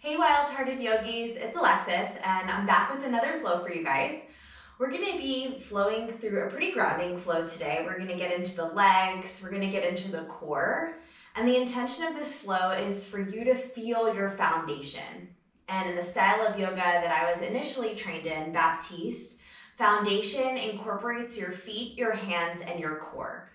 Hey wild-hearted yogis, it's Alexis and I'm back with another flow for you guys. We're going to be flowing through a pretty grounding flow today. We're going to get into the legs, we're going to get into the core, and the intention of this flow is for you to feel your foundation. And in the style of yoga that I was initially trained in, Baptiste, foundation incorporates your feet, your hands, and your core.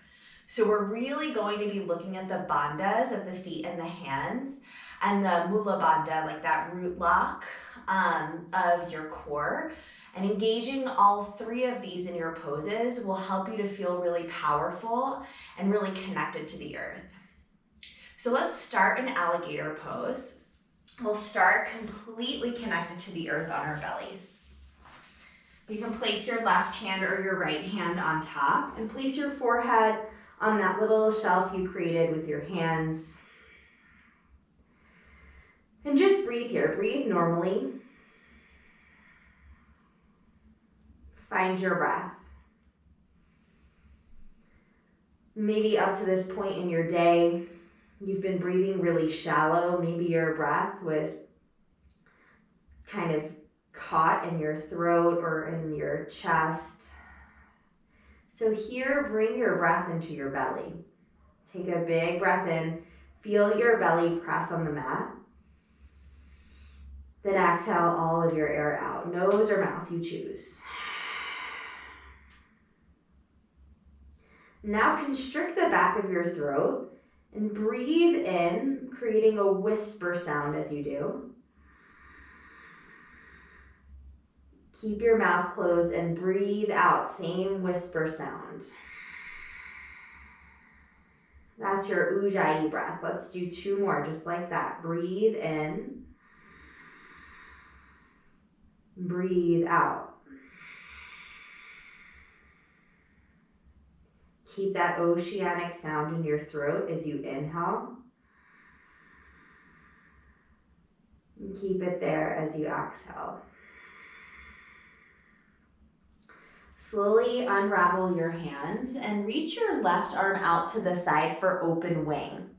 So we're really going to be looking at the bandhas of the feet and the hands, and the mula bandha, like that root lock of your core. And engaging all three of these in your poses will help you to feel really powerful and really connected to the earth. So let's start an alligator pose. We'll start completely connected to the earth on our bellies. You can place your left hand or your right hand on top and place your forehead on that little shelf you created with your hands. And just breathe here. Breathe normally. Find your breath. Maybe up to this point in your day, you've been breathing really shallow. Maybe your breath was kind of caught in your throat or in your chest. So here, bring your breath into your belly. Take a big breath in. Feel your belly press on the mat. Then exhale all of your air out. Nose or mouth, you choose. Now constrict the back of your throat and breathe in, creating a whisper sound as you do. Keep your mouth closed and breathe out, same whisper sound. That's your ujjayi breath. Let's do two more, just like that. Breathe in. Breathe out. Keep that oceanic sound in your throat as you inhale. And keep it there as you exhale. Slowly unravel your hands and reach your left arm out to the side for open wing.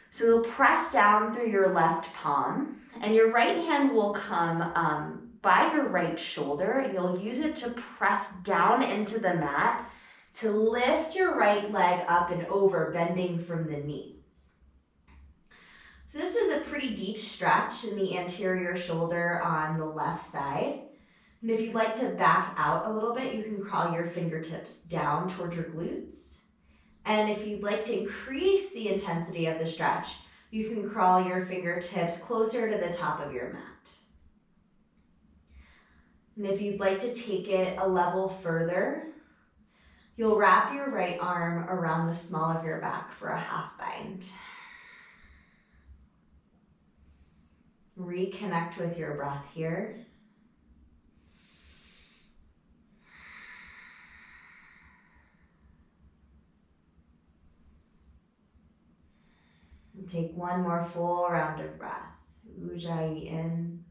So you'll press down through your left palm and your right hand will come by your right shoulder, and you'll use it to press down into the mat to lift your right leg up and over, bending from the knee. So this is a pretty deep stretch in the anterior shoulder on the left side. And if you'd like to back out a little bit, you can crawl your fingertips down toward your glutes. And if you'd like to increase the intensity of the stretch, you can crawl your fingertips closer to the top of your mat. And if you'd like to take it a level further, you'll wrap your right arm around the small of your back for a half bind. Reconnect with your breath here. And take one more full round of breath. Ujjayi in.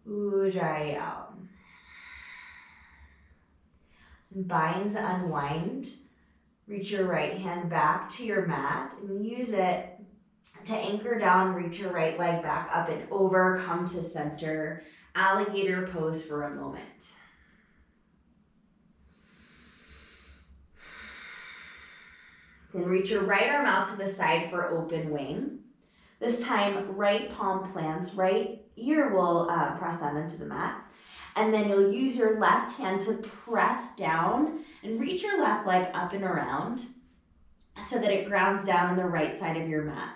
Ujjayi out. And binds unwind. Reach your right hand back to your mat and use it to anchor down. Reach your right leg back up and over. Come to center. Alligator pose for a moment. Then reach your right arm out to the side for open wing. This time, right palm plants, right ear will press down into the mat. And then you'll use your left hand to press down and reach your left leg up and around so that it grounds down on the right side of your mat.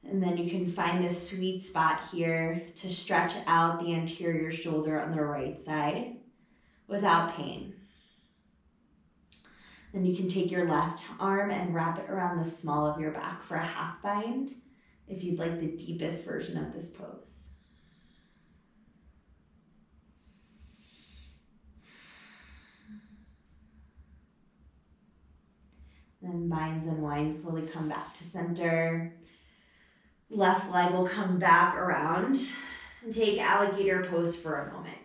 And then you can find this sweet spot here to stretch out the anterior shoulder on the right side without pain. Then you can take your left arm and wrap it around the small of your back for a half bind if you'd like the deepest version of this pose. Then binds and winds, slowly come back to center. Left leg will come back around and take alligator pose for a moment.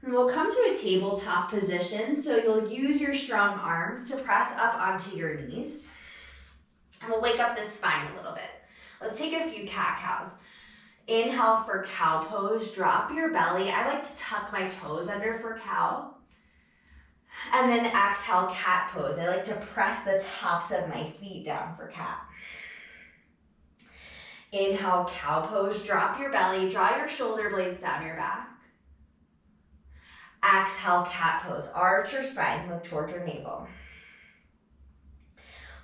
And we'll come to a tabletop position, so you'll use your strong arms to press up onto your knees. And we'll wake up the spine a little bit. Let's take a few cat-cows. Inhale for cow pose, drop your belly. I like to tuck my toes under for cow. And then exhale, cat pose. I like to press the tops of my feet down for cat. Inhale, cow pose, drop your belly, draw your shoulder blades down your back. Exhale, cat pose, arch your spine, look toward your navel.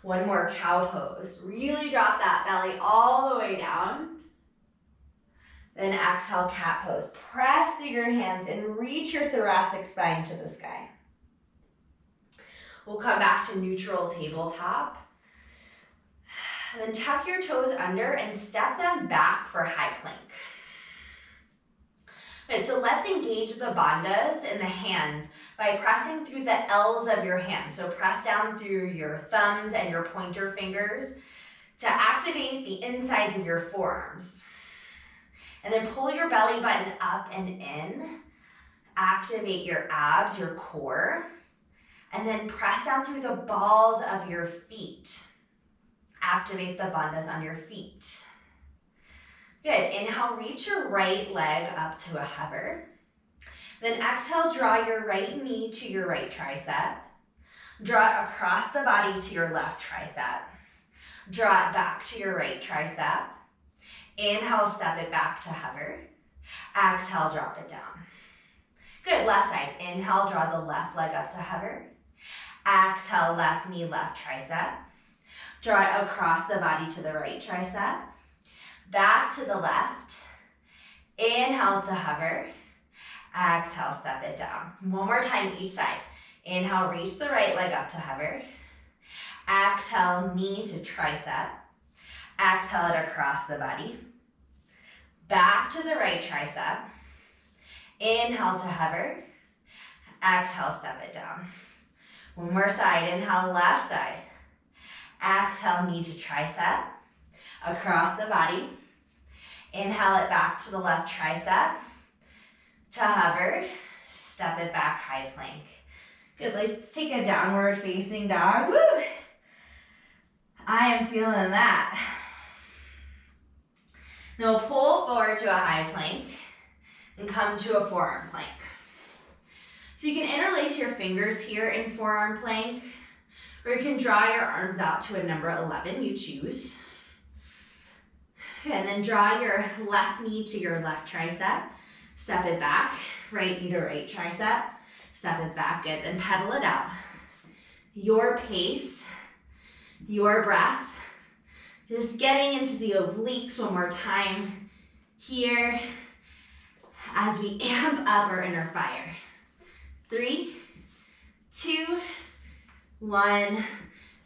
One more, cow pose. Really drop that belly all the way down. Then exhale, cat pose. Press through your hands and reach your thoracic spine to the sky. We'll come back to neutral tabletop. Then tuck your toes under and step them back for high plank. Good, so let's engage the bandhas in the hands by pressing through the L's of your hands. So press down through your thumbs and your pointer fingers to activate the insides of your forearms. And then pull your belly button up and in. Activate your abs, your core. And then press down through the balls of your feet. Activate the bandhas on your feet. Good, inhale, reach your right leg up to a hover. Then exhale, draw your right knee to your right tricep. Draw it across the body to your left tricep. Draw it back to your right tricep. Inhale, step it back to hover. Exhale, drop it down. Good, left side. Inhale, draw the left leg up to hover. Exhale, left knee, left tricep. Draw it across the body to the right tricep. Back to the left. Inhale to hover. Exhale, step it down. One more time each side. Inhale, reach the right leg up to hover. Exhale, knee to tricep. Exhale it across the body. Back to the right tricep. Inhale to hover. Exhale, step it down. One more side. Inhale, left side. Exhale, knee to tricep. Across the body. Inhale it back to the left tricep. To hover. Step it back, high plank. Good, let's take a downward facing dog. Woo! I am feeling that. Now we'll pull forward to a high plank and come to a forearm plank. So you can interlace your fingers here in forearm plank, or you can draw your arms out to a number 11, you choose. And then draw your left knee to your left tricep, step it back, right knee to right tricep, step it back, good, then pedal it out. Your pace, your breath. Just getting into the obliques one more time here as we amp up our inner fire. 3, 2, 1.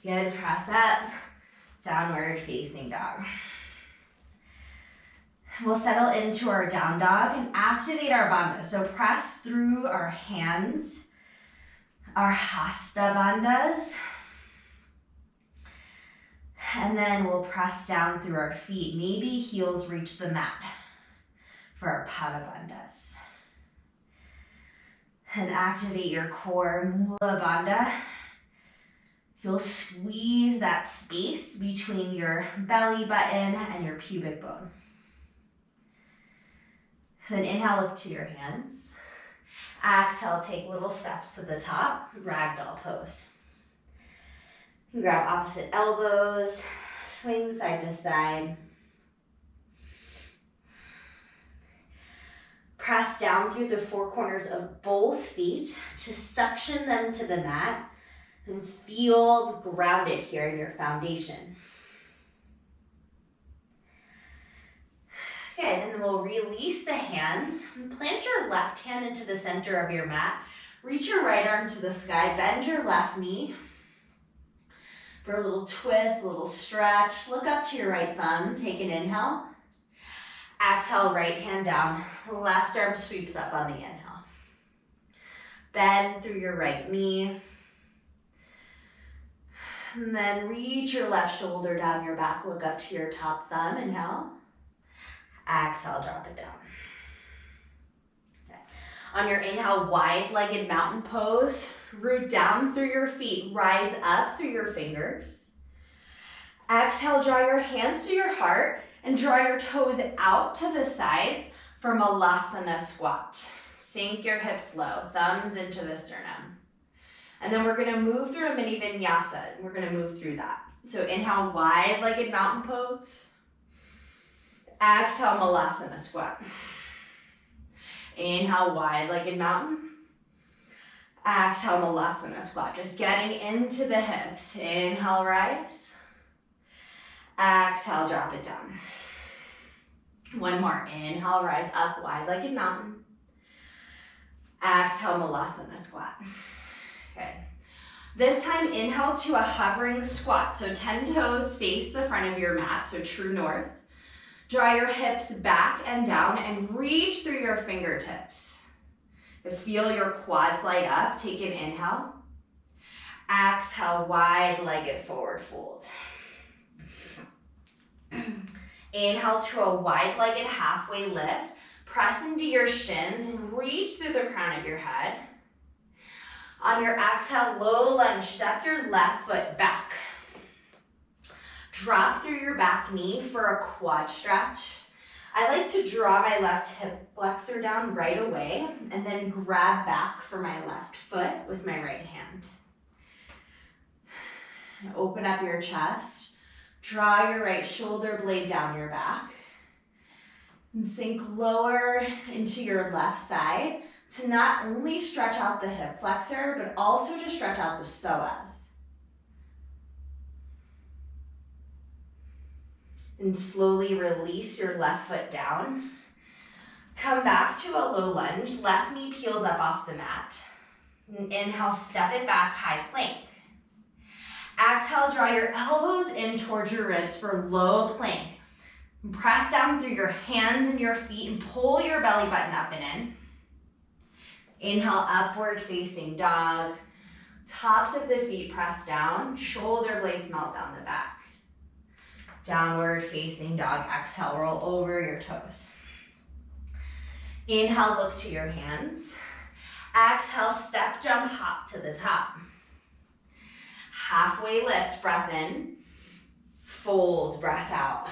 Good, press up, downward facing dog. We'll settle into our down dog and activate our bandhas. So press through our hands, our hasta bandhas. And then we'll press down through our feet. Maybe heels reach the mat for our pada bandhas. And activate your core, mula bandha. You'll squeeze that space between your belly button and your pubic bone. Then inhale, look to your hands. Exhale, take little steps to the top, ragdoll pose. You can grab opposite elbows, swing side to side. Press down through the four corners of both feet to suction them to the mat and feel grounded here in your foundation. Good, and then we'll release the hands and plant your left hand into the center of your mat. Reach your right arm to the sky, bend your left knee for a little twist, a little stretch. Look up to your right thumb, take an inhale. Exhale, right hand down, left arm sweeps up on the inhale. Bend through your right knee. And then reach your left shoulder down your back, look up to your top thumb, inhale. Exhale, drop it down. Okay. On your inhale, wide-legged mountain pose. Root down through your feet, rise up through your fingers. Exhale, draw your hands to your heart and draw your toes out to the sides for Malasana squat. Sink your hips low, thumbs into the sternum. And then we're gonna move through a mini vinyasa. We're gonna move through that. So inhale, wide-legged mountain pose. Exhale, Malasana squat. Inhale, wide-legged mountain. Exhale, Malasana squat. Just getting into the hips. Inhale, rise. Exhale, drop it down. One more. Inhale, rise up, wide-legged mountain. Exhale, Malasana squat. Okay. This time, inhale to a hovering squat. So 10 toes face the front of your mat, so true north. Draw your hips back and down and reach through your fingertips. Feel your quads light up. Take an inhale. Exhale, wide-legged forward fold. Inhale to a wide-legged halfway lift. Press into your shins and reach through the crown of your head. On your exhale, low lunge, step your left foot back. Drop through your back knee for a quad stretch. I like to draw my left hip flexor down right away and then grab back for my left foot with my right hand. Open up your chest. Draw your right shoulder blade down your back. And sink lower into your left side to not only stretch out the hip flexor, but also to stretch out the psoas. And slowly release your left foot down. Come back to a low lunge. Left knee peels up off the mat. And inhale, step it back, high plank. Exhale, draw your elbows in towards your ribs for low plank. Press down through your hands and your feet and pull your belly button up and in. Inhale, upward facing dog. Tops of the feet press down. Shoulder blades melt down the back. Downward facing dog. Exhale, roll over your toes. Inhale, look to your hands. Exhale, step, jump, hop to the top. Halfway lift, breath in. Fold, breath out.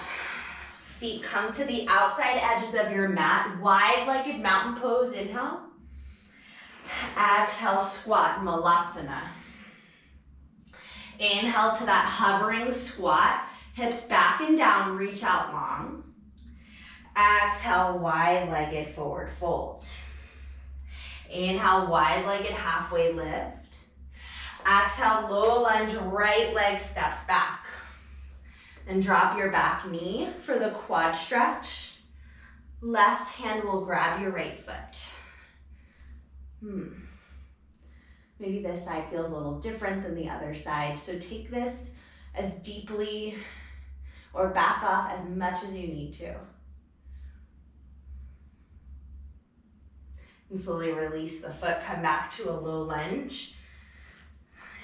Feet come to the outside edges of your mat. Wide-legged mountain pose, inhale. Exhale, squat, Malasana. Inhale to that hovering squat. Hips back and down, reach out long. Exhale, wide-legged forward fold. Inhale, wide-legged halfway lift. Exhale, low lunge, right leg steps back. Then drop your back knee for the quad stretch. Left hand will grab your right foot. Maybe this side feels a little different than the other side. So take this as deeply or back off as much as you need to. And slowly release the foot, come back to a low lunge.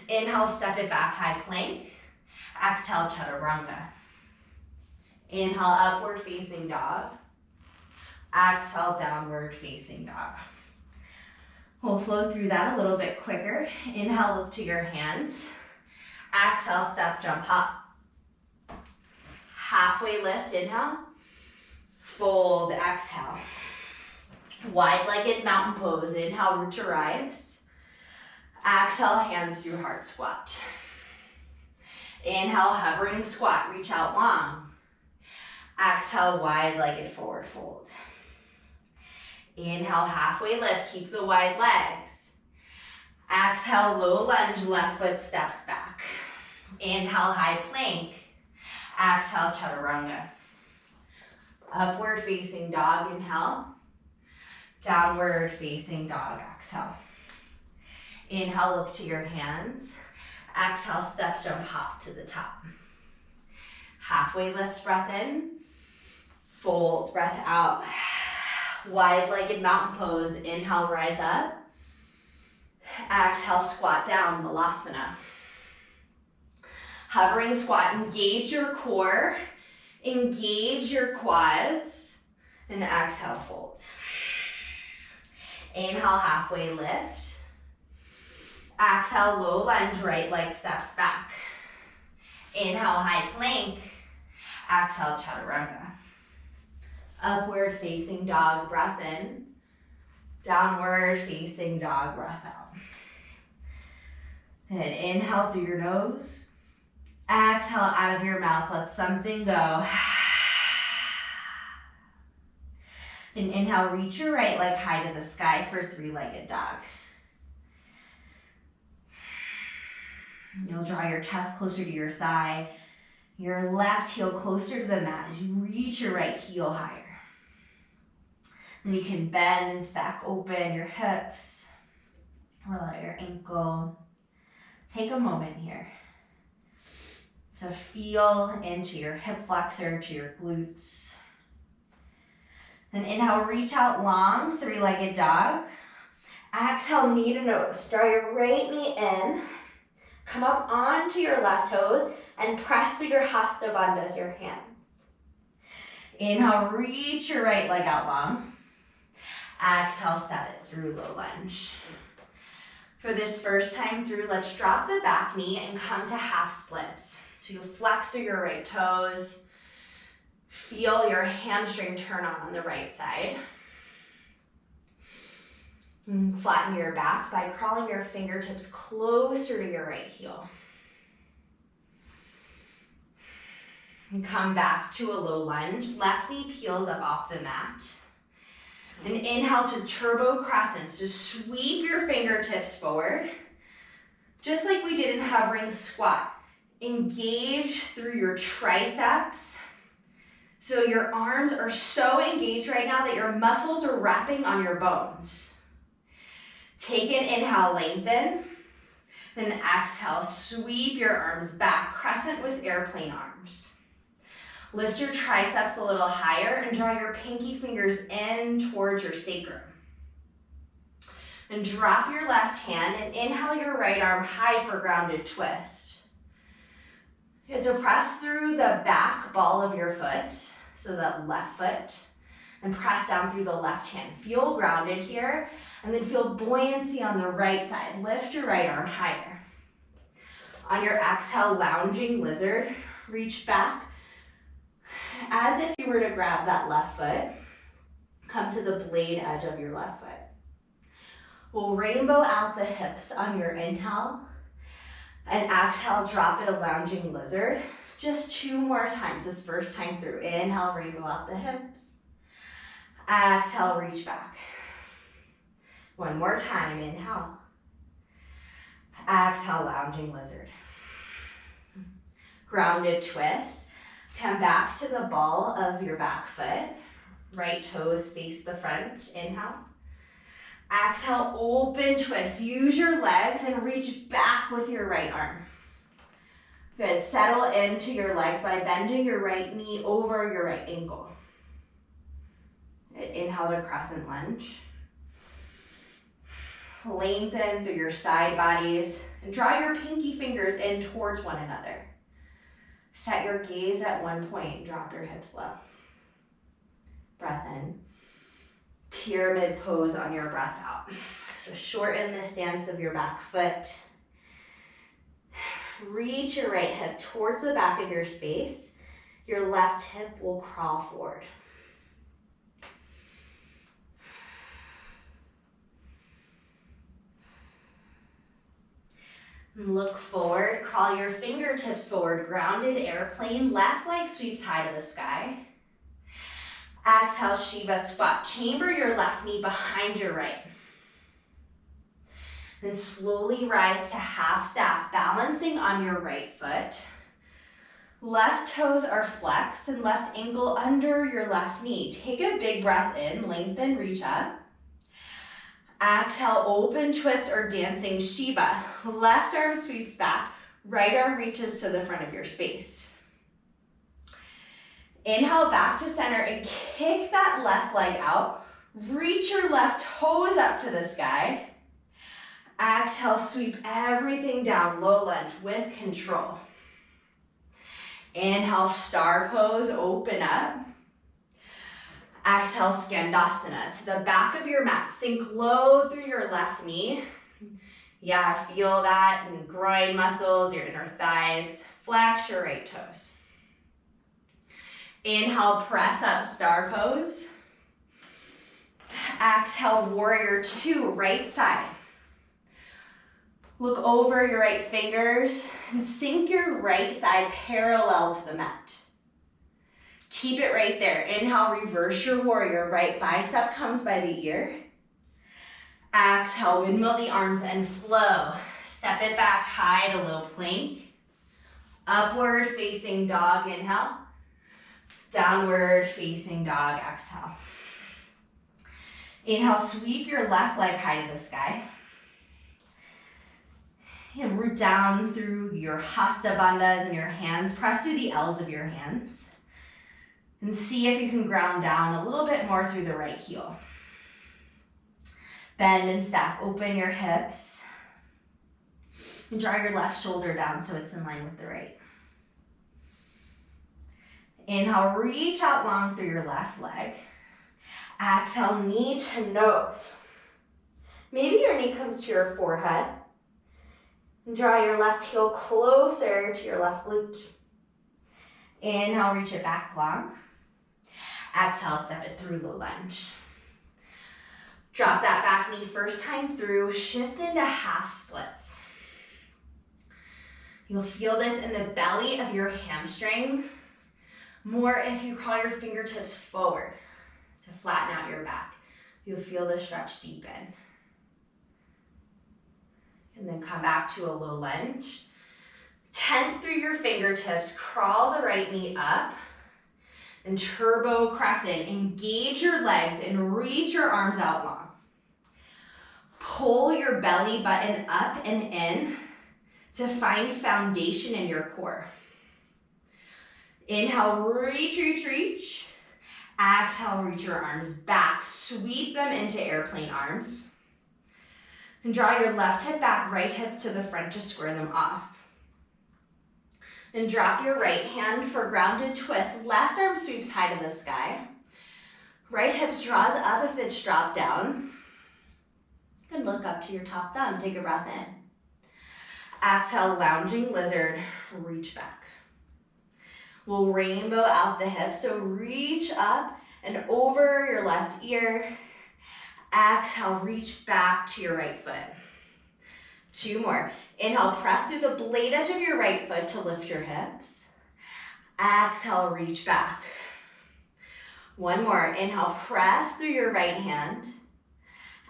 Inhale, step it back, high plank. Exhale, chaturanga. Inhale, upward facing dog. Exhale, downward facing dog. We'll flow through that a little bit quicker. Inhale, look to your hands. Exhale, step, jump, hop. Halfway lift, inhale. Fold, exhale. Wide-legged mountain pose. Inhale, root to rise. Exhale, hands through heart squat. Inhale, hovering squat, reach out long. Exhale, wide-legged forward fold. Inhale, halfway lift, keep the wide legs. Exhale, low lunge, left foot steps back. Inhale, high plank. Exhale, chaturanga. Upward facing dog, inhale. Downward facing dog, exhale. Inhale, look to your hands. Exhale, step, jump, hop to the top. Halfway lift, breath in. Fold, breath out. Wide-legged mountain pose. Inhale, rise up. Exhale, squat down, Malasana. Hovering squat, engage your core, engage your quads, and exhale, fold. Inhale, halfway lift. Exhale, low lunge, right leg steps back. Inhale, high plank. Exhale, chaturanga. Upward facing dog, breath in. Downward facing dog, breath out. And inhale through your nose. Exhale out of your mouth, let something go. And inhale, reach your right leg high to the sky for three-legged dog. You'll draw your chest closer to your thigh, your left heel closer to the mat as you reach your right heel higher. Then you can bend and stack open your hips, roll out your ankle. Take a moment here to feel into your hip flexor, to your glutes. Then inhale, reach out long, three-legged dog. Exhale, knee to nose. Draw your right knee in. Come up onto your left toes and press through your hasta bandhas, your hands. Inhale, reach your right leg out long. Exhale, step it through, low lunge. For this first time through, let's drop the back knee and come to half splits. So you flex through your right toes. Feel your hamstring turn on the right side. And flatten your back by crawling your fingertips closer to your right heel. And come back to a low lunge. Left knee peels up off the mat. And inhale to turbo crescent. So sweep your fingertips forward. Just like we did in hovering squat. Engage through your triceps. So your arms are so engaged right now that your muscles are wrapping on your bones. Take an inhale, lengthen. Then exhale, sweep your arms back, crescent with airplane arms. Lift your triceps a little higher and draw your pinky fingers in towards your sacrum. Then drop your left hand and inhale your right arm high for grounded twist. So press through the back ball of your foot, so that left foot, and press down through the left hand. Feel grounded here, and then feel buoyancy on the right side. Lift your right arm higher. On your exhale, lounging lizard, reach back as if you were to grab that left foot. Come to the blade edge of your left foot. We'll rainbow out the hips on your inhale, and exhale, drop it a lounging lizard. Just 2 more times this first time through. Inhale, rainbow out the hips. Exhale, reach back. 1 more time, inhale. Exhale, lounging lizard. Grounded twist. Come back to the ball of your back foot. Right toes face the front, inhale. Exhale, open twist. Use your legs and reach back with your right arm. Good, settle into your legs by bending your right knee over your right ankle. Good. Inhale to crescent lunge. Lengthen through your side bodies and draw your pinky fingers in towards one another. Set your gaze at one point, drop your hips low. Breath in. Pyramid pose on your breath out. So shorten the stance of your back foot. Reach your right hip towards the back of your space. Your left hip will crawl forward. Look forward, crawl your fingertips forward, grounded airplane, left leg sweeps high to the sky. Exhale, Shiva squat. Chamber your left knee behind your right. Then slowly rise to half staff, balancing on your right foot. Left toes are flexed and left ankle under your left knee. Take a big breath in, lengthen, reach up. Exhale, open twist or dancing Shiva. Left arm sweeps back, right arm reaches to the front of your space. Inhale back to center and kick that left leg out. Reach your left toes up to the sky. Exhale, sweep everything down, low lunge with control. Inhale, star pose, open up. Exhale, Skandasana. To the back of your mat, sink low through your left knee. Yeah, feel that in groin muscles, your inner thighs. Flex your right toes. Inhale, press up, star pose. Exhale, warrior two, right side. Look over your right fingers and sink your right thigh parallel to the mat. Keep it right there. Inhale, reverse your warrior. Right bicep comes by the ear. Exhale, windmill the arms and flow. Step it back high to low plank. Upward facing dog, inhale. Downward facing dog, exhale. Inhale, sweep your left leg high to the sky. And root down through your hasta bandhas and your hands. Press through the L's of your hands. And see if you can ground down a little bit more through the right heel. Bend and stack, open your hips. And draw your left shoulder down so it's in line with the right. Inhale, reach out long through your left leg. Exhale, knee to nose. Maybe your knee comes to your forehead. And draw your left heel closer to your left glute. Inhale, reach it back long. Exhale, step it through low lunge. Drop that back knee first time through, shift into half splits. You'll feel this in the belly of your hamstring, more if you crawl your fingertips forward to flatten out your back. You'll feel the stretch deepen. And then come back to a low lunge. Tent through your fingertips, crawl the right knee up, and turbo crescent. Engage your legs and reach your arms out long. Pull your belly button up and in to find foundation in your core. Inhale, reach, reach, reach. Exhale, reach your arms back. Sweep them into airplane arms. And draw your left hip back, right hip to the front to square them off. And drop your right hand for grounded twist. Left arm sweeps high to the sky. Right hip draws up if it's dropped down. You can look up to your top thumb. Take a breath in. Exhale, lounging lizard, reach back. We'll rainbow out the hips, so reach up and over your left ear. Exhale, reach back to your right foot. Two more. Inhale, press through the blade edge of your right foot to lift your hips. Exhale, reach back. One more. Inhale, press through your right hand.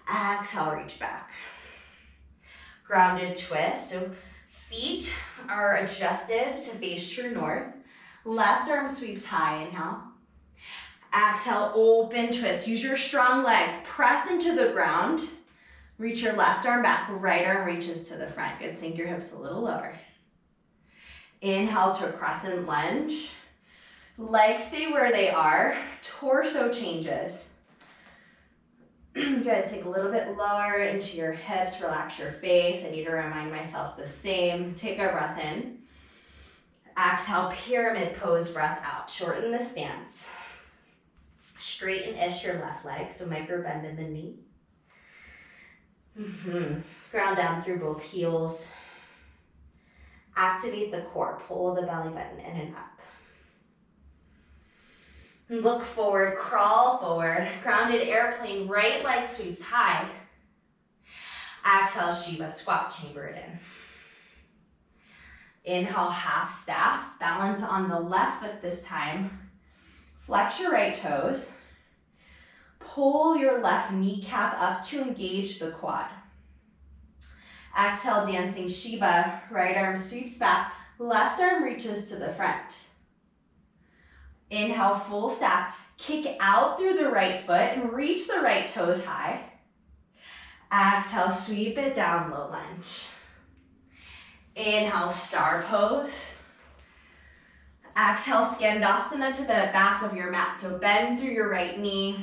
Exhale, reach back. Grounded twist. So feet are adjusted to face true north. Left arm sweeps high. Inhale. Exhale, open twist. Use your strong legs. Press into the ground. Reach your left arm back. Right arm reaches to the front. Good. Sink your hips a little lower. Inhale to a crescent lunge. Legs stay where they are. Torso changes. Good. Take a little bit lower into your hips. Relax your face. I need to remind myself the same. Take a breath in. Exhale, pyramid pose, breath out. Shorten the stance. Straighten-ish your left leg, so micro bend in the knee. Ground down through both heels. Activate the core. Pull the belly button in and up. Look forward, crawl forward. Grounded airplane, right leg sweeps high. Exhale, Shiva, squat, chamber it in. Inhale, half staff. Balance on the left foot this time. Flex your right toes. Pull your left kneecap up to engage the quad. Exhale, dancing Shiva. Right arm sweeps back. Left arm reaches to the front. Inhale, full stack. Kick out through the right foot and reach the right toes high. Exhale, sweep it down, low lunge. Inhale, star pose. Exhale, Skandasana to the back of your mat. So bend through your right knee,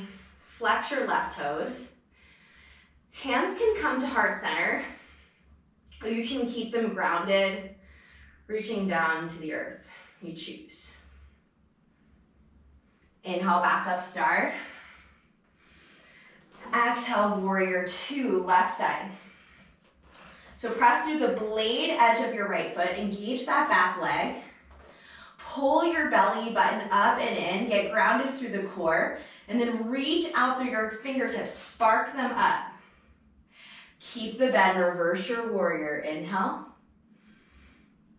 flex your left toes. Hands can come to heart center, or you can keep them grounded, reaching down to the earth. You choose. Inhale, back up, star. Exhale, warrior two, left side. So press through the blade edge of your right foot, engage that back leg. Pull your belly button up and in, get grounded through the core, and then reach out through your fingertips, spark them up. Keep the bend, reverse your warrior. Inhale,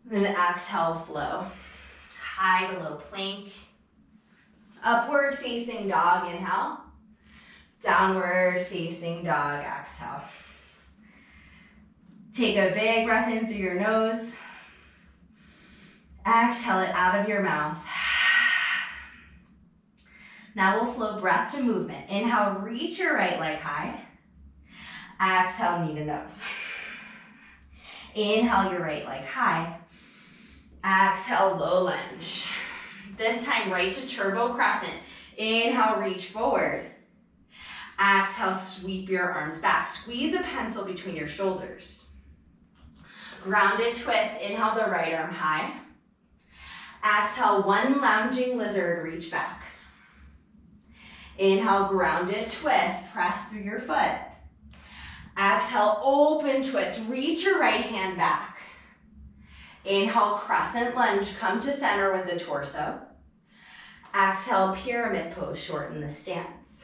then exhale, flow. High to low plank. Upward facing dog, inhale. Downward facing dog, exhale. Take a big breath in through your nose. Exhale it out of your mouth. Now we'll flow breath to movement. Inhale, reach your right leg high. Exhale, knee to nose. Inhale your right leg high. Exhale, low lunge. This time, right to turbo crescent. Inhale, reach forward. Exhale, sweep your arms back. Squeeze a pencil between your shoulders. Grounded twist. Inhale the right arm high. Exhale, one lounging lizard, reach back. Inhale, grounded twist, press through your foot. Exhale, open twist, reach your right hand back. Inhale, crescent lunge, come to center with the torso. Exhale, pyramid pose, shorten the stance.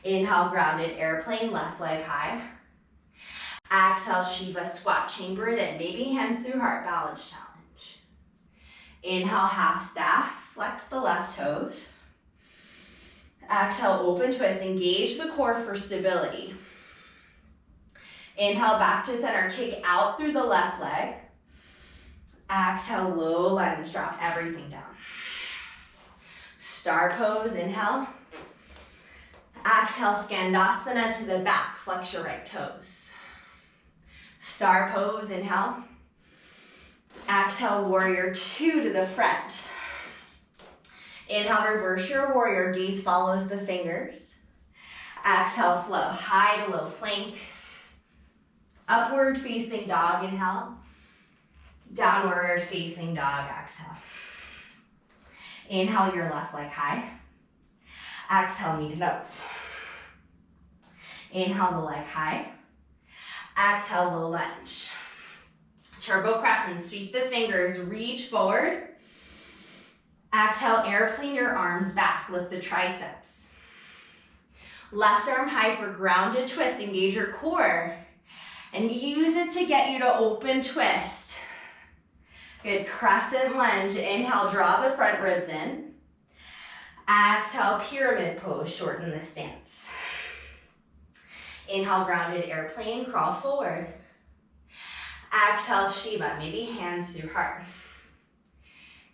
Inhale, grounded airplane, left leg high. Exhale, Shiva, squat, chamber it in, maybe hands through heart, balance challenge. Inhale, half staff, flex the left toes. Exhale, open twist, engage the core for stability. Inhale, back to center, kick out through the left leg. Exhale, low lunge, drop everything down. Star pose, inhale. Exhale, Skandasana to the back, flex your right toes. Star pose, inhale. Exhale, warrior two to the front. Inhale, reverse your warrior, gaze follows the fingers. Exhale, flow, high to low plank. Upward facing dog, inhale. Downward facing dog, exhale. Inhale your left leg high. Exhale, knee to nose. Inhale the leg high. Exhale, low lunge. Turbo crescent, sweep the fingers, reach forward. Exhale, airplane your arms back, lift the triceps. Left arm high for grounded twist, engage your core. And use it to get you to open twist. Good, crescent lunge, inhale, draw the front ribs in. Exhale, pyramid pose, shorten the stance. Inhale, grounded airplane, crawl forward. Exhale, Shiva, maybe hands through heart.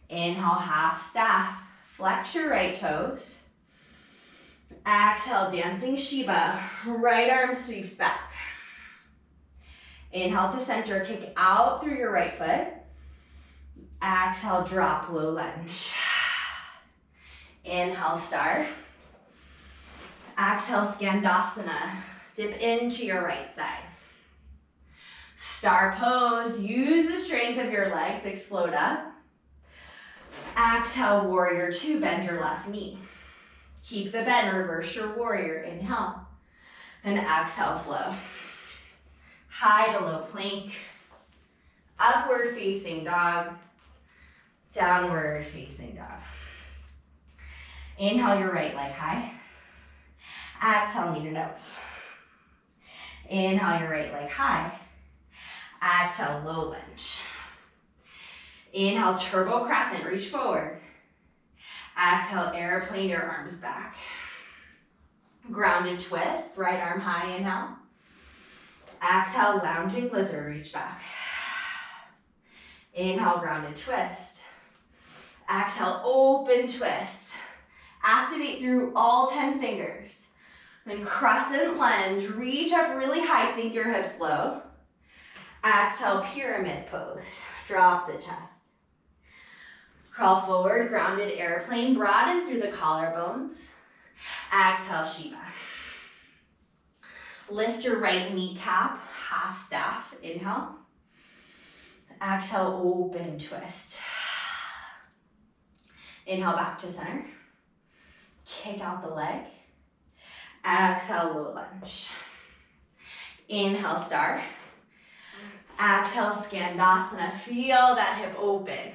Inhale, half staff, flex your right toes. Exhale, dancing Shiva, right arm sweeps back. Inhale to center, kick out through your right foot. Exhale, drop, low lunge. Inhale, star. Exhale, Skandasana, dip into your right side. Star pose, use the strength of your legs, explode up. Exhale, warrior two, bend your left knee. Keep the bend, reverse your warrior, inhale. Then exhale, flow. High to low plank. Upward facing dog. Downward facing dog. Inhale your right leg high. Exhale, knee to nose. Inhale your right leg high. Exhale, low lunge. Inhale, turbo crescent, reach forward. Exhale, airplane your arms back. Grounded twist, right arm high, inhale. Exhale, lounging lizard, reach back. Inhale, grounded twist. Exhale, open twist. Activate through all 10 fingers. Then crescent lunge, reach up really high, sink your hips low. Exhale, pyramid pose, drop the chest. Crawl forward, grounded airplane, broaden through the collarbones. Exhale, Shiva. Lift your right kneecap, half staff, inhale. Exhale, open twist. Inhale, back to center. Kick out the leg. Exhale, low lunge. Inhale, star. Exhale, Skandasana. Feel that hip open.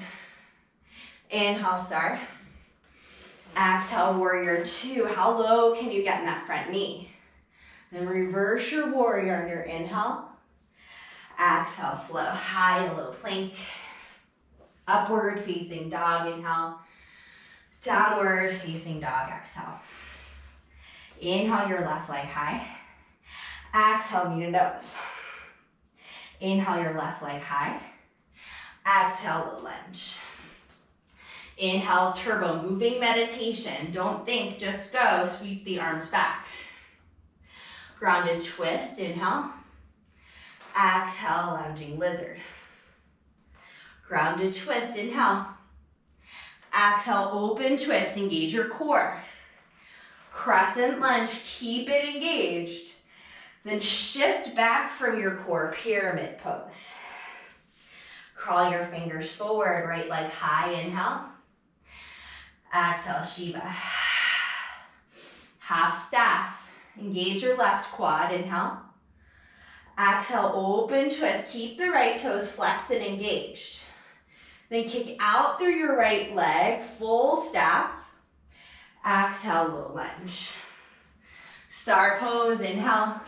Inhale, star. Exhale, warrior two. How low can you get in that front knee? Then reverse your warrior on your inhale. Exhale, flow, high to low plank. Upward facing dog, inhale. Downward facing dog, exhale. Inhale your left leg high. Exhale, knee to nose. Inhale your left leg high. Exhale, low lunge. Inhale, turbo, moving meditation. Don't think, just go. Sweep the arms back. Grounded twist, inhale. Exhale, lounging lizard. Grounded twist, inhale. Exhale, open twist, engage your core. Crescent lunge, keep it engaged. Then shift back from your core, pyramid pose. Crawl your fingers forward, right leg high, inhale. Exhale, Shiva. Half staff, engage your left quad, inhale. Exhale, open twist, keep the right toes flexed and engaged. Then kick out through your right leg, full staff. Exhale, low lunge. Star pose, inhale.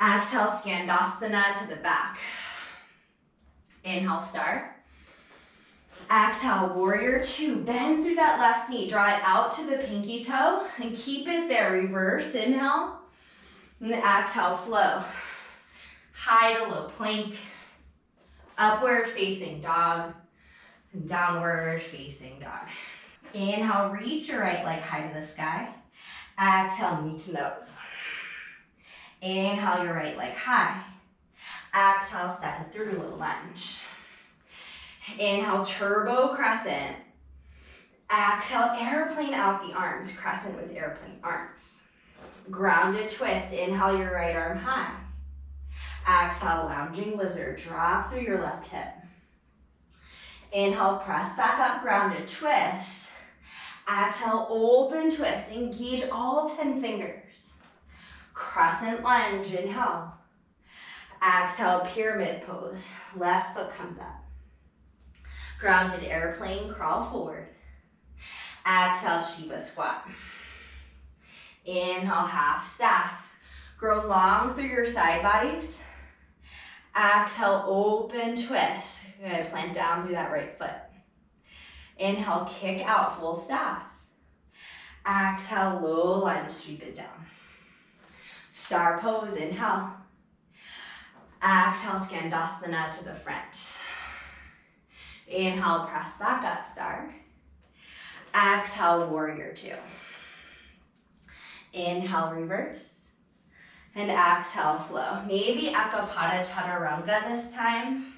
Exhale, Skandasana to the back. Inhale, star. Exhale, warrior two. Bend through that left knee. Draw it out to the pinky toe and keep it there. Reverse, inhale. And exhale, flow. High to low plank. Upward facing dog. And downward facing dog. Inhale, reach your right leg high to the sky. Exhale, knee to nose. Inhale, your right leg high. Exhale, step it through, low lunge. Inhale, turbo crescent. Exhale, airplane out the arms, crescent with airplane arms. Grounded twist, inhale your right arm high. Exhale, lounging lizard, drop through your left hip. Inhale, press back up, grounded twist. Exhale, open twist, engage all 10 fingers. Crescent lunge, inhale. Exhale, pyramid pose, left foot comes up. Grounded airplane, crawl forward. Exhale, Shiva squat. Inhale, half staff. Grow long through your side bodies. Exhale, open twist. Good, plant down through that right foot. Inhale, kick out, full staff. Exhale, low lunge, sweep it down. Star pose, inhale. Exhale, Skandasana to the front. Inhale, press back up, star. Exhale, warrior two. Inhale, reverse. And exhale, flow. Maybe Ekapada Chaturanga this time.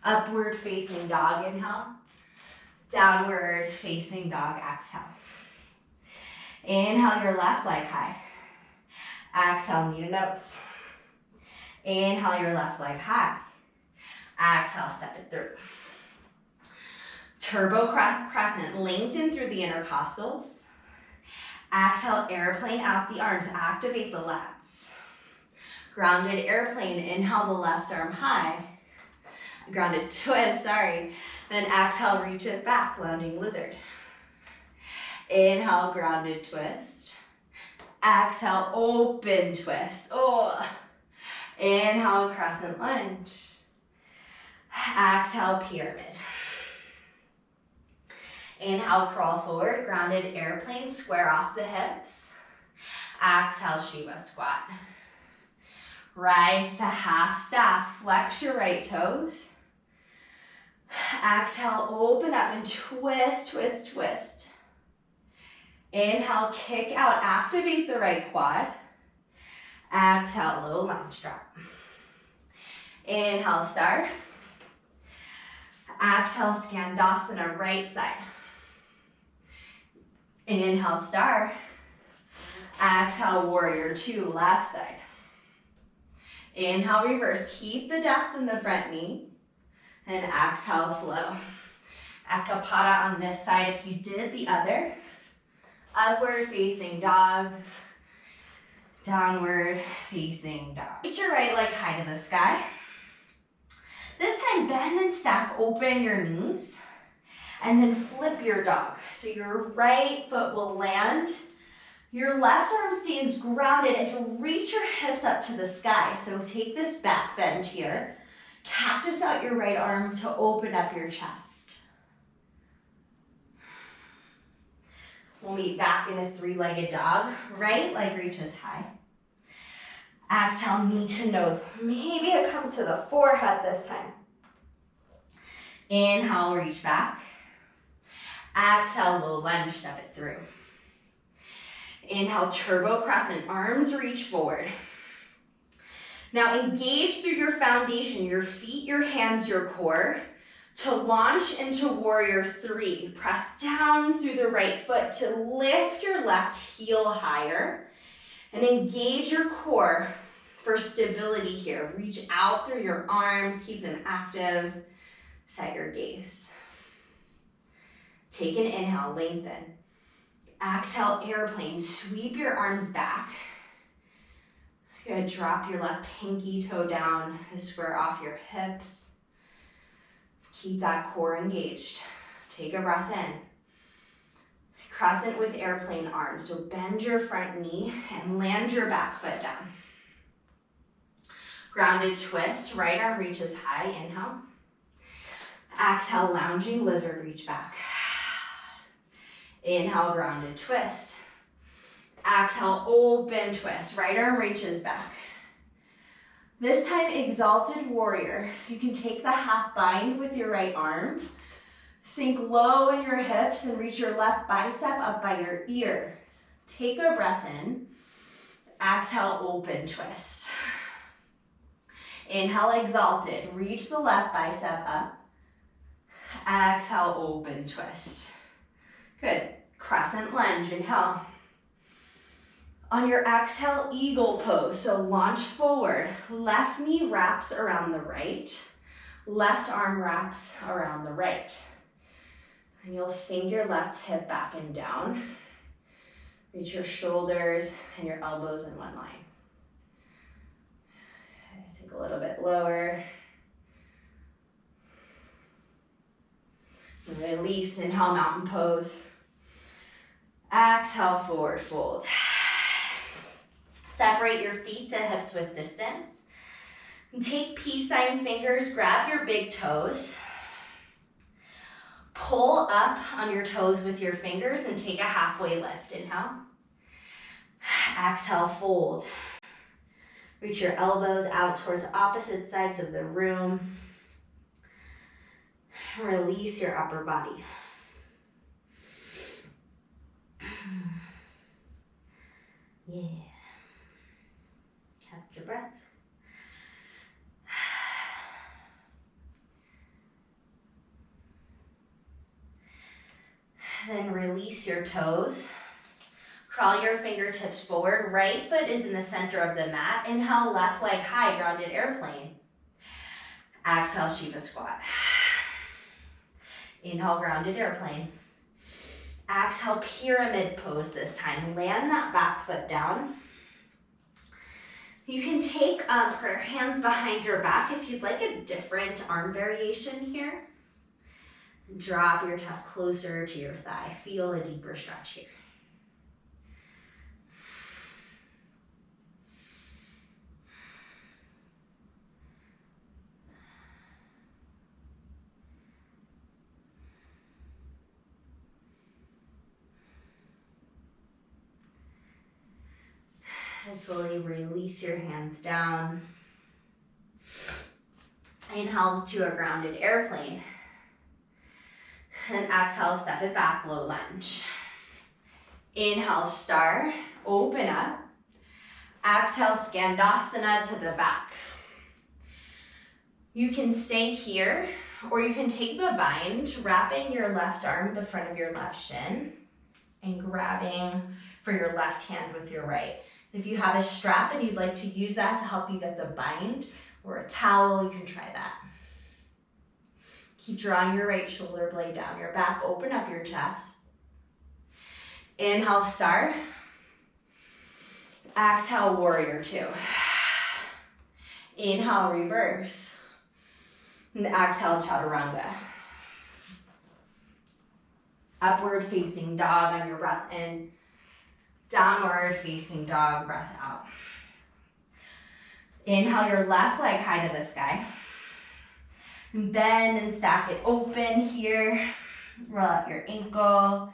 Upward facing dog, inhale. Downward facing dog, exhale. Inhale your left leg high. Exhale, knee to nose. Inhale your left leg high. Exhale, step it through. Turbo crescent, lengthen through the intercostals. Exhale, airplane out the arms, activate the lats. Grounded airplane, inhale the left arm high. Grounded twist, sorry. Then exhale, reach it back, lounging lizard. Inhale, grounded twist. Exhale, open twist. Oh. Inhale, crescent lunge. Exhale, pyramid. Inhale, crawl forward, grounded airplane, square off the hips. Exhale, Shiva squat. Rise to half staff, flex your right toes. Exhale, open up and twist, twist, twist. Inhale, kick out, activate the right quad. Exhale, low lunge drop. Inhale, star. Exhale, Skandasana, right side. Inhale, star. Exhale, warrior two, left side. Inhale, reverse. Keep the depth in the front knee. And exhale, flow. Ekapada on this side if you did the other. Upward facing dog. Downward facing dog. Reach your right leg high to the sky. This time, bend and stack, open your knees. And then flip your dog. So your right foot will land. Your left arm stands grounded and you'll reach your hips up to the sky. So take this back bend here. Cactus out your right arm to open up your chest. We'll meet back in a three-legged dog. Right leg reaches high. Exhale, knee to nose. Maybe it comes to the forehead this time. Inhale, reach back. Exhale, low lunge, step it through. Inhale, turbo crescent, arms reach forward. Now engage through your foundation, your feet, your hands, your core, to launch into warrior three. Press down through the right foot to lift your left heel higher and engage your core for stability here. Reach out through your arms, keep them active, set your gaze. Take an inhale, lengthen. Exhale, airplane, sweep your arms back. You're gonna drop your left pinky toe down to square off your hips. Keep that core engaged. Take a breath in. Crescent with airplane arms. So bend your front knee and land your back foot down. Grounded twist, right arm reaches high, inhale. Exhale, lounging lizard, reach back. Inhale, grounded twist. Exhale, open twist, right arm reaches back. This time, exalted warrior. You can take the half bind with your right arm, sink low in your hips and reach your left bicep up by your ear. Take a breath in. Exhale, open twist. Inhale, exalted. Reach the left bicep up. Exhale, open twist. Good. Crescent lunge, inhale. On your exhale, eagle pose. So launch forward. Left knee wraps around the right. Left arm wraps around the right. And you'll sink your left hip back and down. Reach your shoulders and your elbows in one line. Take a little bit lower. Release, inhale, mountain pose. Exhale, forward fold. Separate your feet to hips with distance. And take peace sign fingers, grab your big toes. Pull up on your toes with your fingers and take a halfway lift. Inhale. Exhale, fold. Reach your elbows out towards opposite sides of the room. Release your upper body. Yeah. Catch your breath. Then release your toes. Crawl your fingertips forward. Right foot is in the center of the mat. Inhale, left leg high, grounded airplane. Exhale, Shiva squat. Inhale, grounded airplane. Exhale, pyramid pose this time. Land that back foot down. You can take, put your hands behind your back if you'd like a different arm variation here. Drop your chest closer to your thigh. Feel a deeper stretch here. And slowly release your hands down. Inhale to a grounded airplane. And exhale, step it back, low lunge. Inhale, star, open up. Exhale, Skandasana to the back. You can stay here, or you can take the bind, wrapping your left arm the front of your left shin, and grabbing for your left hand with your right. If you have a strap and you'd like to use that to help you get the bind, or a towel, you can try that. Keep drawing your right shoulder blade down your back, open up your chest. Inhale, star. Exhale, warrior two. Inhale, reverse. And exhale, chaturanga. Upward facing dog on your breath in. Downward facing dog, breath out. Inhale your left leg high to the sky. And bend and stack it open here. Roll out your ankle.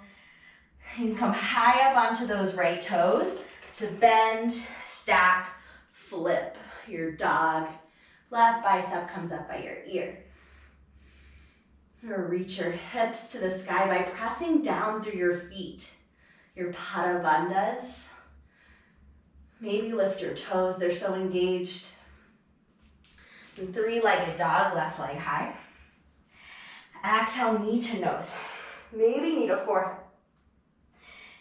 And come high up onto those right toes to bend, stack, flip your dog. Left bicep comes up by your ear. Or reach your hips to the sky by pressing down through your feet. Your bandhas. Maybe lift your toes, they're so engaged. And three-legged dog, left leg high. Exhale, knee to nose. Maybe knee to forehead.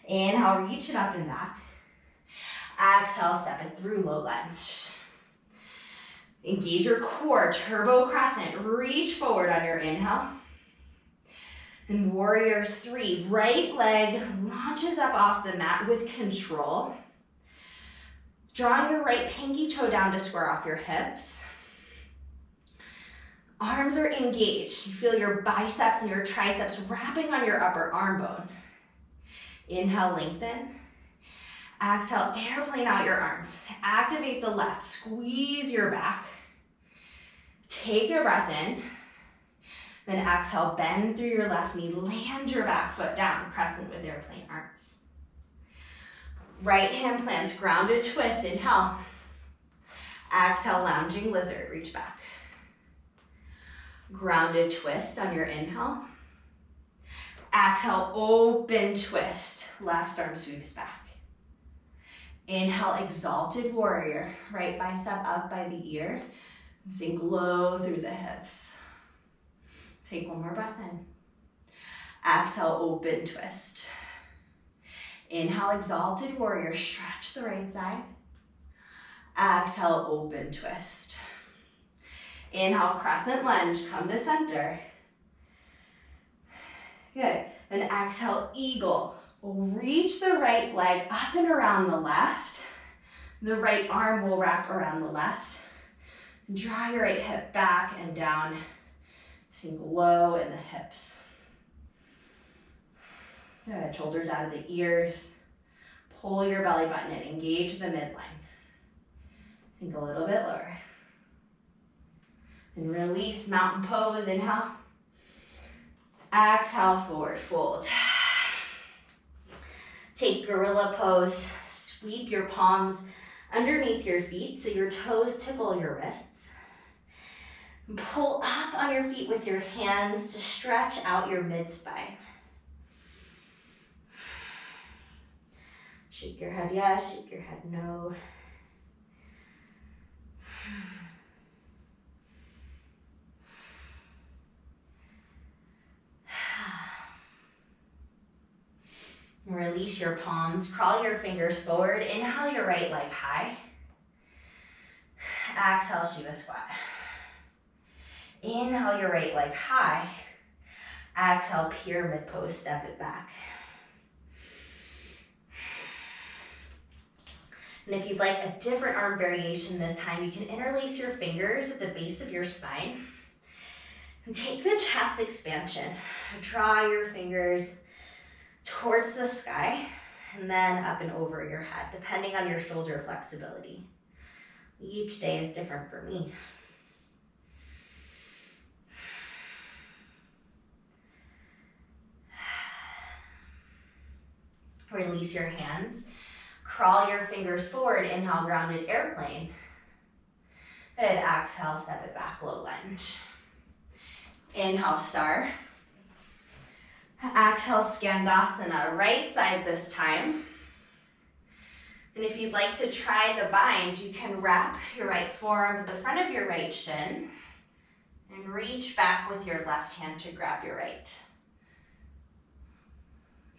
Inhale, reach it up and back. Exhale, step it through, low lunge. Engage your core, turbo crescent. Reach forward on your inhale. And warrior three, right leg launches up off the mat with control. Drawing your right pinky toe down to square off your hips. Arms are engaged. You feel your biceps and your triceps wrapping on your upper arm bone. Inhale, lengthen. Exhale, airplane out your arms. Activate the left, squeeze your back. Take a breath in. Then exhale, bend through your left knee, land your back foot down, crescent with airplane arms. Right hand plants, grounded twist, inhale. Exhale, lounging lizard, reach back. Grounded twist on your inhale. Exhale, open twist, left arm sweeps back. Inhale, exalted warrior, right bicep up by the ear, sink low through the hips. Take one more breath in. Exhale, open twist. Inhale, exalted warrior, stretch the right side. Exhale, open twist. Inhale, crescent lunge, come to center. Good. Then exhale, eagle. We'll reach the right leg up and around the left. The right arm will wrap around the left. Draw your right hip back and down. Sink low in the hips. Good. Shoulders out of the ears. Pull your belly button and engage the midline. Sink a little bit lower. And release, mountain pose, inhale. Exhale, forward fold. Take gorilla pose. Sweep your palms underneath your feet so your toes tickle your wrists. Pull up on your feet with your hands to stretch out your mid-spine. Shake your head yes, shake your head no. Release your palms, crawl your fingers forward. Inhale your right leg high. Exhale, Shiva squat. Inhale your right leg high. Exhale, pyramid pose, step it back. And if you'd like a different arm variation this time, you can interlace your fingers at the base of your spine. And take the chest expansion. Draw your fingers towards the sky and then up and over your head, depending on your shoulder flexibility. Each day is different for me. Release your hands. Crawl your fingers forward. Inhale, grounded airplane. Good. Exhale, step it back, low lunge. Inhale, star. Exhale, Skandasana, right side this time. And if you'd like to try the bind, you can wrap your right forearm at the front of your right shin and reach back with your left hand to grab your right.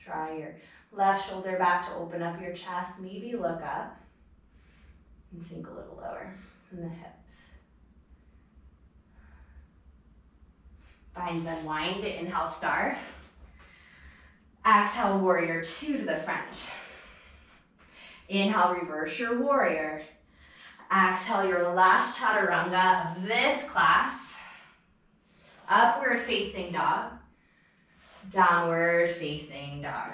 Draw your left shoulder back to open up your chest. Maybe look up and sink a little lower in the hips. Binds unwind, inhale, star. Exhale, warrior two to the front. Inhale, reverse your warrior. Exhale, your last chaturanga of this class. Upward facing dog. Downward facing dog.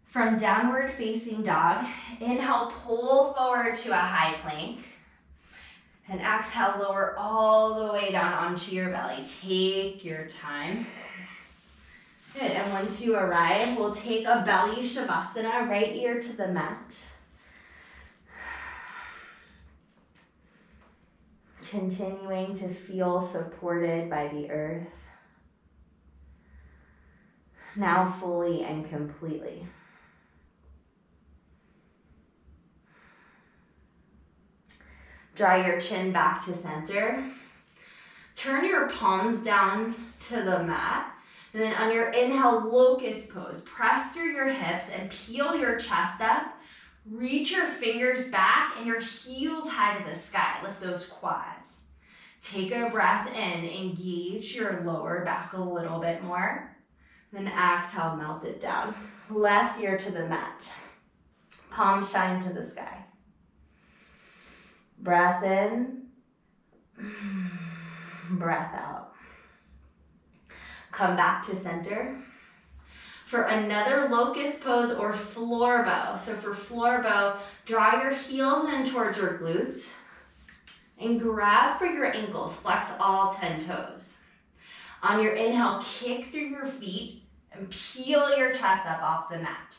From downward facing dog, inhale, pull forward to a high plank. And exhale, lower all the way down onto your belly. Take your time. Good, and once you arrive, we'll take a belly shavasana, right ear to the mat. Continuing to feel supported by the earth. Now fully and completely. Draw your chin back to center. Turn your palms down to the mat. And then on your inhale, locust pose. Press through your hips and peel your chest up. Reach your fingers back and your heels high to the sky. Lift those quads. Take a breath in. Engage your lower back a little bit more. Then exhale, melt it down. Left ear to the mat. Palms shine to the sky. Breath in. Breath out. Come back to center. For another locust pose or floor bow. So for floor bow, draw your heels in towards your glutes and grab for your ankles. Flex all 10 toes. On your inhale, kick through your feet and peel your chest up off the mat.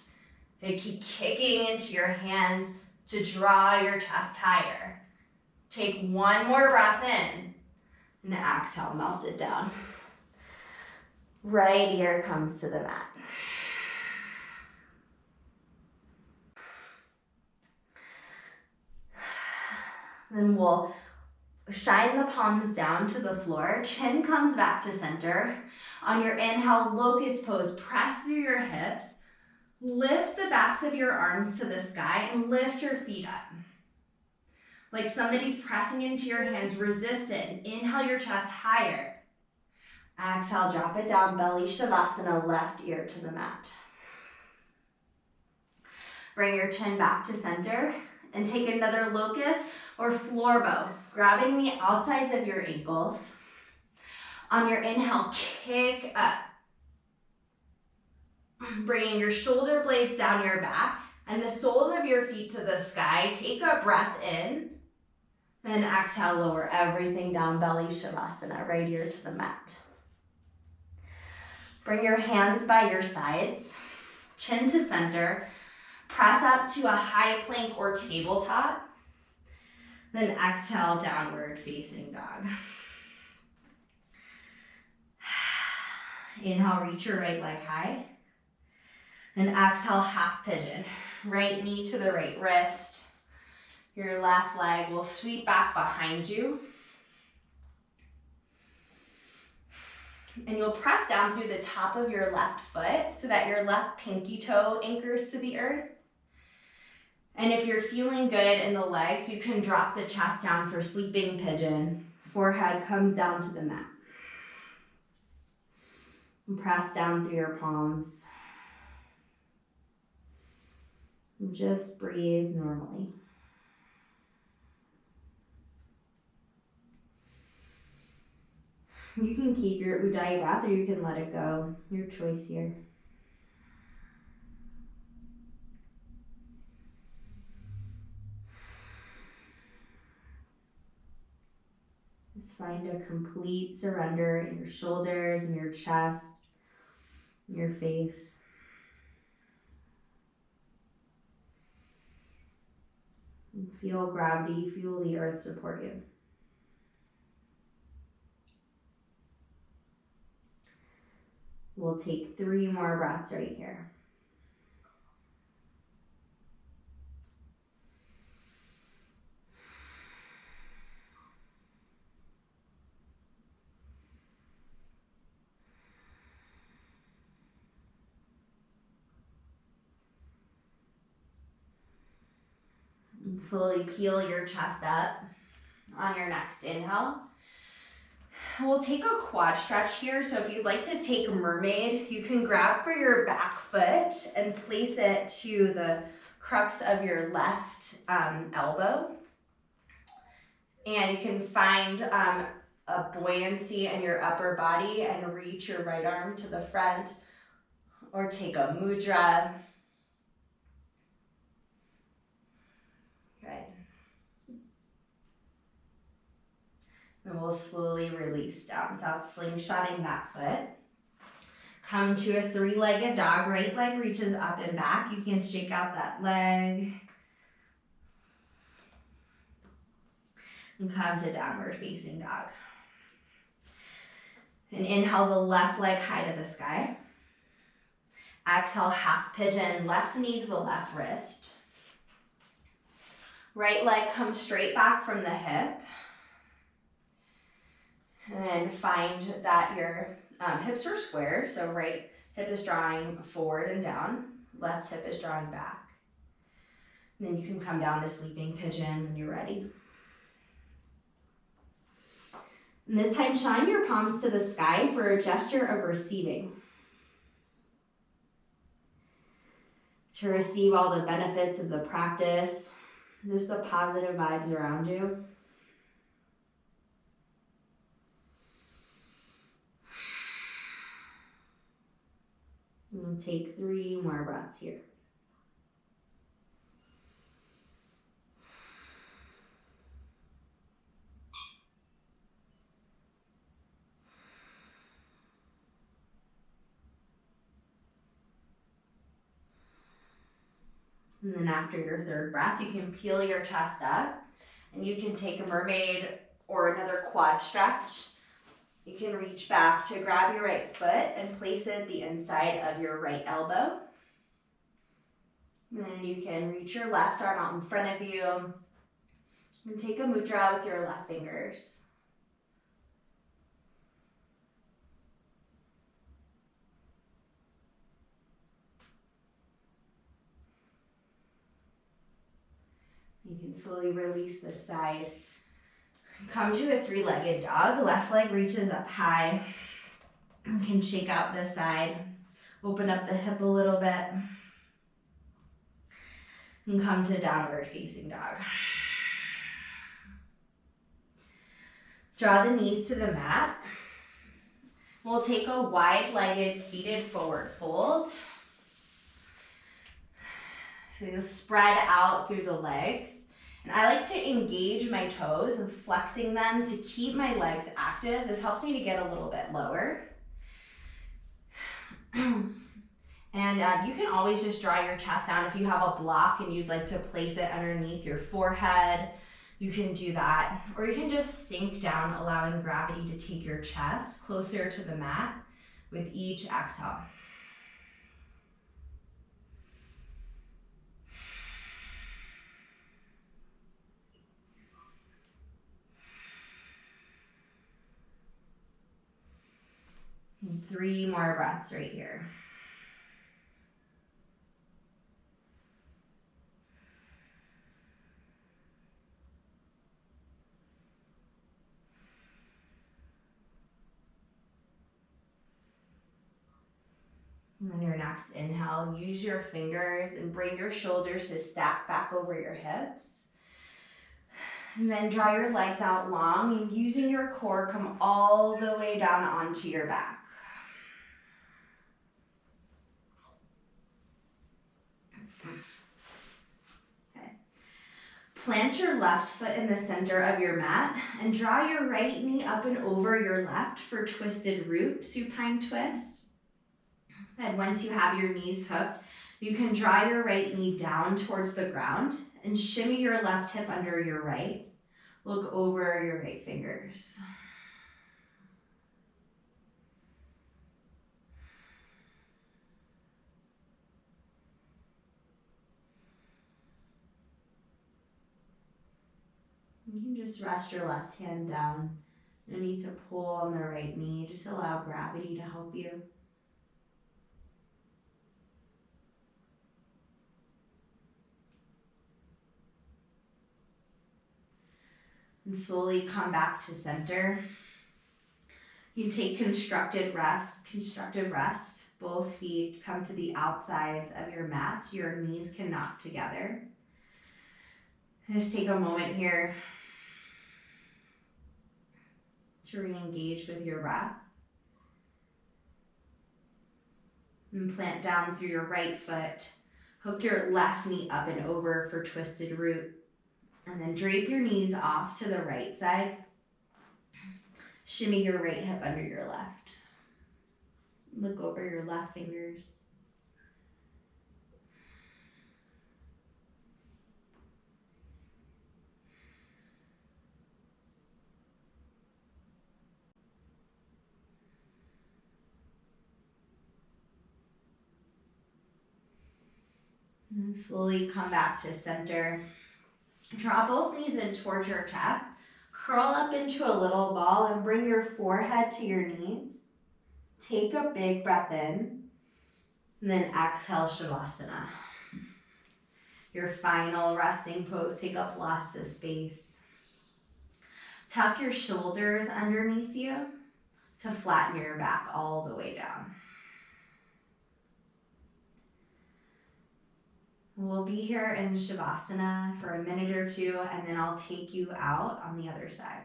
Okay, keep kicking into your hands to draw your chest higher. Take one more breath in and exhale, melt it down. Right ear comes to the mat. Then we'll shine the palms down to the floor. Chin comes back to center. On your inhale, locust pose. Press through your hips. Lift the backs of your arms to the sky and lift your feet up. Like somebody's pressing into your hands. Resist it. Inhale your chest higher. Exhale, drop it down, belly shavasana, left ear to the mat. Bring your chin back to center and take another locust or floor bow, grabbing the outsides of your ankles. On your inhale, kick up. Bringing your shoulder blades down your back and the soles of your feet to the sky. Take a breath in, then exhale, lower everything down, belly shavasana, right ear to the mat. Bring your hands by your sides, chin to center. Press up to a high plank or tabletop. Then exhale, downward facing dog. Inhale, reach your right leg high. And exhale, half pigeon. Right knee to the right wrist. Your left leg will sweep back behind you. And you'll press down through the top of your left foot so that your left pinky toe anchors to the earth. And if you're feeling good in the legs, you can drop the chest down for sleeping pigeon. Forehead comes down to the mat. And press down through your palms. And just breathe normally. You can keep your uddiyana breath or you can let it go. Your choice here. Just find a complete surrender in your shoulders, in your chest, in your face. And feel gravity, feel the earth support you. We'll take 3 more breaths right here. And slowly peel your chest up on your next inhale. We'll take a quad stretch here. So if you'd like to take mermaid, you can grab for your back foot and place it to the crux of your left elbow. And you can find a buoyancy in your upper body and reach your right arm to the front, or take a mudra. Good. Then we'll slowly release down without slingshotting that foot. Come to a three-legged dog. Right leg reaches up and back. You can shake out that leg. And come to downward facing dog. And inhale the left leg high to the sky. Exhale, half pigeon, left knee to the left wrist. Right leg comes straight back from the hip. And then find that your hips are square. So right hip is drawing forward and down. Left hip is drawing back. And then you can come down to sleeping pigeon when you're ready. And this time, shine your palms to the sky for a gesture of receiving. To receive all the benefits of the practice, just the positive vibes around you. And we'll take 3 more breaths here. And then after your third breath, you can peel your chest up and you can take a mermaid or another quad stretch. You can reach back to grab your right foot and place it the inside of your right elbow. And then you can reach your left arm out in front of you and take a mudra with your left fingers. You can slowly release this side. Come to a 3-legged dog. Left leg reaches up high. You can shake out this side. Open up the hip a little bit. And come to downward facing dog. Draw the knees to the mat. We'll take a wide-legged seated forward fold. So you'll spread out through the legs. And I like to engage my toes and flexing them to keep my legs active. This helps me to get a little bit lower. And you can always just draw your chest down. If you have a block and you'd like to place it underneath your forehead, you can do that. Or you can just sink down, allowing gravity to take your chest closer to the mat with each exhale. And 3 more breaths right here. And on your next inhale, use your fingers and bring your shoulders to stack back over your hips. And then draw your legs out long and using your core, come all the way down onto your back. Okay. Plant your left foot in the center of your mat and draw your right knee up and over your left for twisted root, supine twist. And once you have your knees hooked, you can draw your right knee down towards the ground and shimmy your left hip under your right. Look over your right fingers. You can just rest your left hand down. No need to pull on the right knee. Just allow gravity to help you. And slowly come back to center. You take constructive rest. Both feet come to the outsides of your mat. Your knees can knock together. Just take a moment here to re-engage with your breath. And plant down through your right foot. Hook your left knee up and over for twisted root. And then drape your knees off to the right side. Shimmy your right hip under your left. Look over your left fingers. And slowly come back to center. Draw both knees in towards your chest. Curl up into a little ball and bring your forehead to your knees. Take a big breath in. And then exhale, Shavasana. Your final resting pose. Take up lots of space. Tuck your shoulders underneath you to flatten your back all the way down. We'll be here in Shavasana for a minute or two, and then I'll take you out on the other side.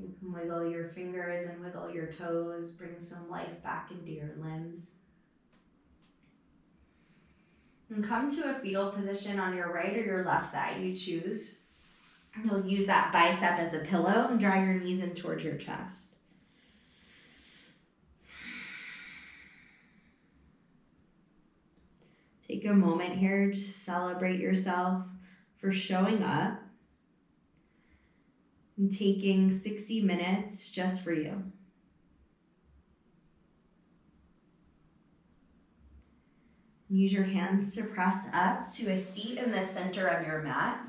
You can wiggle your fingers and wiggle your toes, bring some life back into your limbs. And come to a fetal position on your right or your left side, you choose. You'll use that bicep as a pillow and draw your knees in towards your chest. Take a moment here just to celebrate yourself for showing up and taking 60 minutes just for you. Use your hands to press up to a seat in the center of your mat.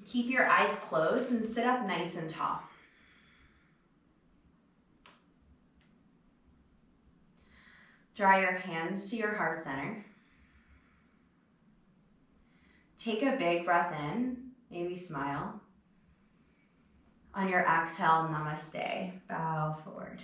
Keep your eyes closed and sit up nice and tall. Draw your hands to your heart center. Take a big breath in, maybe smile. On your exhale, namaste, bow forward.